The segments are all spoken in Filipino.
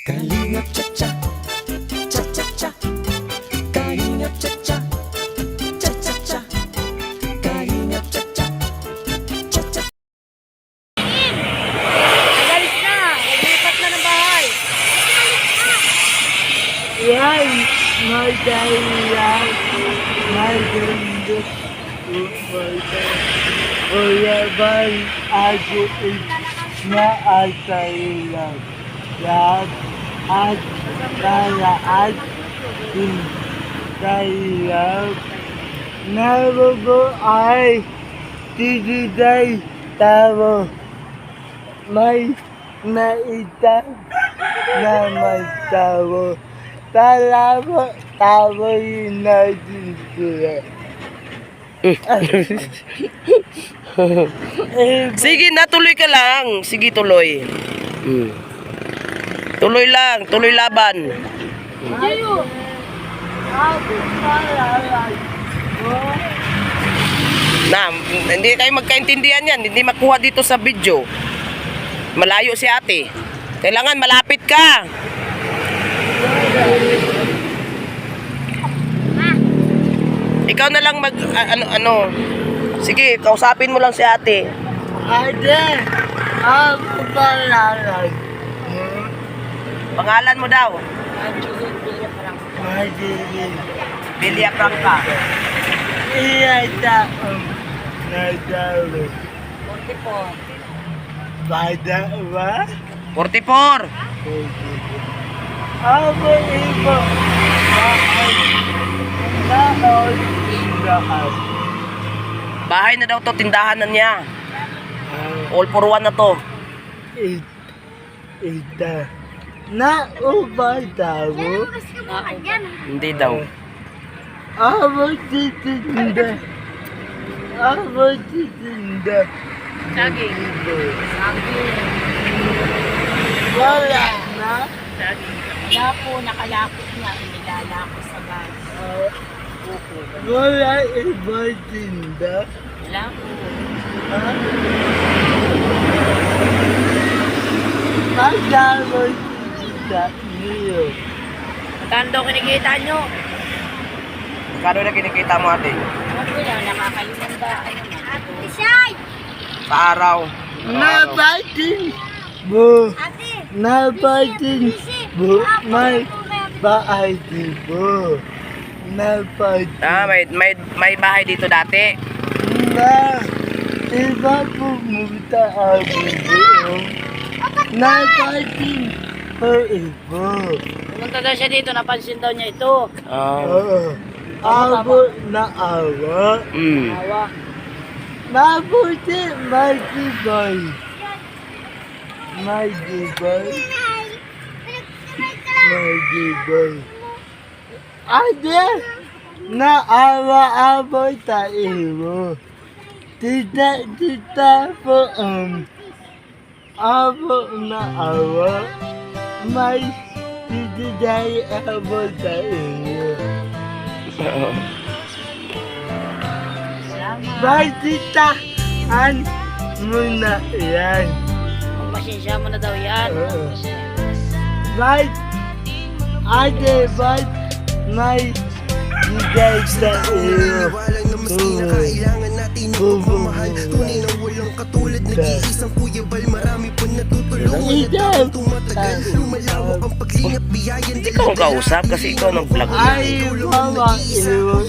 Kalingap cha-cha, cha-cha-cha. Kalingap cha-cha, cha-cha-cha. Kalingap cha-cha, cha-cha. Nagalis na! Naglipat na ng bahay! Yan, madaya, maganda, Kuya Bal, ako na asailan. Lahat at kalaat, hintayan. Nabago ay titiday tao. May naitag na magtawo. Talaga tao yung natin sila. Sige na, tuloy ka lang. Sige, tuloy. Tuloy lang, tuloy laban. Jayo! Na, hindi kayo magkaintindihan yan. Hindi makuha dito sa video. Malayo si ate. Kailangan malapit ka. Ikaw na lang ano. Sige, kausapin mo lang si ate. Ate, ako palalay. Pangalan mo daw. Magiging Bilya Prangka. iyataong nadawa. 44. Bada ba? 44. Ako ibo. Naon tindahan. Bahay na daw to, tindahan na niya. All for one na to. Ita. Naubay tayo. Hindi daw. Ako titinda. Ako titinda. Saging. Wala na. Wala po, nakalakot na. Nilalakot sa bahay. Wala iba tinda. Wala po. Magkano tinda niyo? Magkano daw kinikita nyo? Magkano na kinikita mo ate? Ano lang, nakakalimanda. Sa araw. Nabatin mo. Nabatin mo. May bahay dito. Nabatin. May bahay dito dati. Na iba pumunta ako doon. Nabatin ko ibo. Pumunta daw siya dito, napansin daw niya ito. Oo. Ako na awa. Awa. Mabuti magibay. Magibay. Magibay. Ate, naawa-awa tayo. Tita po abo na awa. May titiday abo tayo. Bye, tita. Muna yan. Pasensya mo na daw yan. Bye. Ate, bye. May bigay sa iyo. Walang na mas kinakailangan natin ng pagmamahal. Tunay na walang katulad. Nag-iisang Kuya Bal, marami po natutulungan. At tumatagal, lumalawak ang paglingap. Biyayan Ikaw ang kausap kasi ikaw ng vlog. Ay, mama, iyo.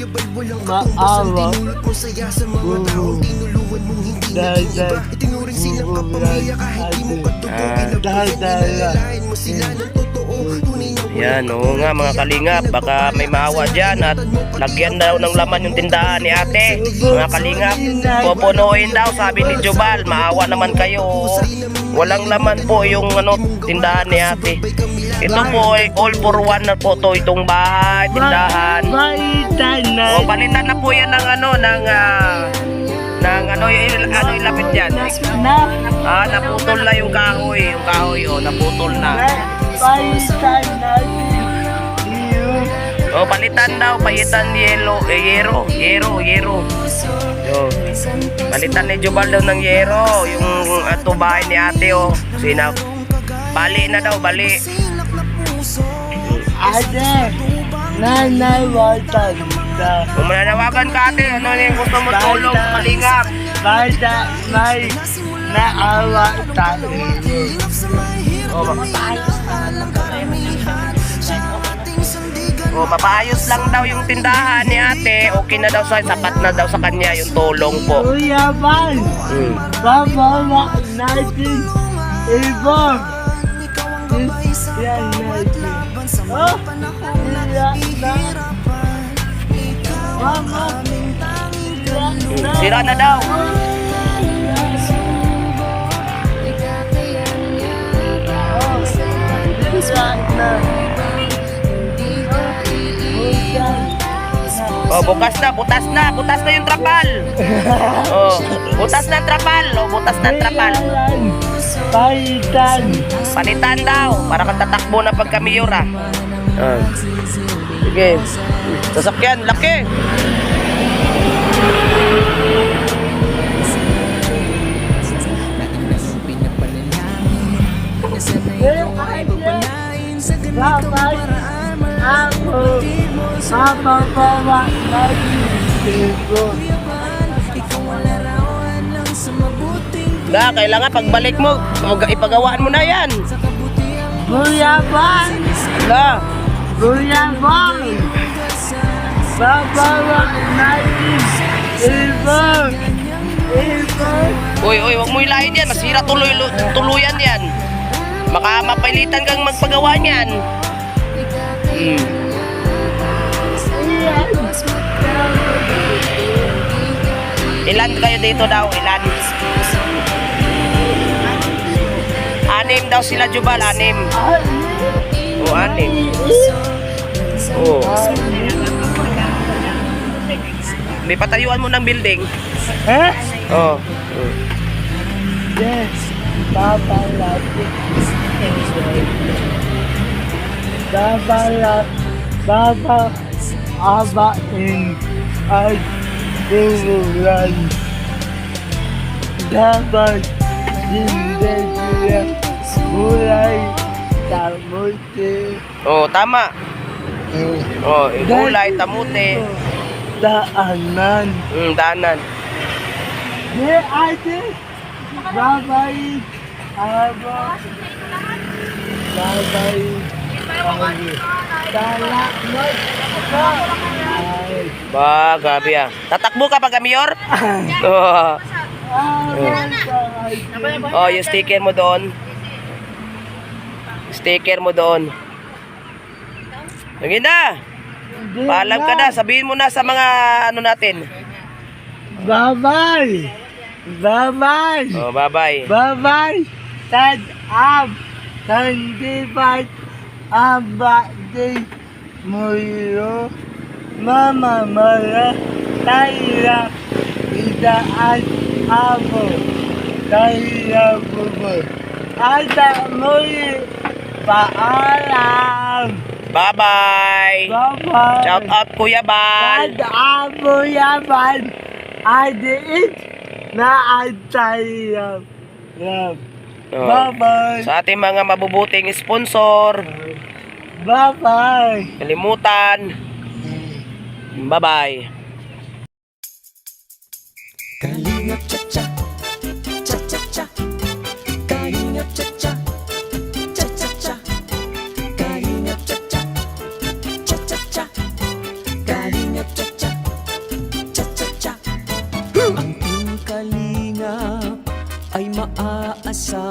Maawa. tinulot mo saya sa mga taong tinulungan mong hindi nag-iiba. Itinuring silang kapamilya kahit di mo katutugin. Nalalain mo sila ng totoo. Tunay na Yan, oo nga mga kalingap. Baka may maawa dyan at lagyan daw ng laman yung tindahan ni ate. Mga kalingap, pupunuin daw sabi ni Jubal. Maawa naman kayo. Walang laman po yung tindahan ni ate. Ito po ay all for one na po to, itong bahay, tindahan. Baitan na. O palitan na po yan ng yung lapit dyan. Naputol na yung kahoy. Yung kahoy, naputol na. Baitan na. Iyo. O palitan daw, pahitan yero. Yo. Palitan ni Jubal daw ng yero. Yung bahay ni ate, Bali na daw, bali. ate, nanawagan ka. Kung mananawagan ka ate, ano yung gusto mo tulong sa kalingap? Basta may naawa sa iyo. Mapaayos lang daw yung tindahan ni ate. Okay na daw sapat na daw sa kanya yung tulong po. Kuya Bal, babawa natin ibon. Yan natin. Oh, iyak na. Mama, iyak na. Sira na daw. Iyak na. Oh, butas na yung trapal. Oh, butas na ang trapal. Oh, butas na ang trapal. Palitan. Palitan daw para kang tatakbo na pagka mayor ah. Sige. Sasakyan, laki. Dapat ako mapapawa natin ibon. Kailangan pagbalik mo, ipagawaan mo na yan. Kuya Bal, Kuya Bal, babawa natin ibon. Uy, wag mo ilahin yan. Masira tuluyan yan. Baka mapilitan kang magpagawa niyan. Ilan kayo dito daw? Ilan? 6 daw sila, Jubal. 6. Oh, 6. Oh. May patayuan mo ng building. Eh? Oh. Yes, babalapit. Abain ay tingulan. Dapat hindi sila gulay tamuti. Oh, tama. Oh, gulay, tamuti. Daanan. Daanan. Di ate, babay, aba, babay, salamat ka. Ba, grabe ah. Tatakbo ka pag mayor? Oh. Oh, yung sticker mo doon. Sticker mo doon. Lagi na. Paalam ka na. Sabihin mo na sa mga ano natin. Bye-bye. Bye-bye. Oh, bye-bye. Bye-bye. Tad-ab. Tandibat. Abadi. Muyo. Mama mara. Tayra. Idaan. Abo. Tayra bubo. Ada muyo. Paalam. Bye-bye. Bye-bye. Shout out Kuya Bal. Tad-abo yaman. Adiit. Na antayam. Oh. Bye-bye. Sa ating mga mabubuting sponsor. Bye-bye. Kalimutan. Bye-bye. Kalingap cha-cha, cha-cha-cha. Kalingap cha-cha, cha-cha-cha. Kalingap cha-cha, cha-cha-cha. Kalingap cha-cha, cha-cha-cha. Ang Team Kalingap ay maaasahan.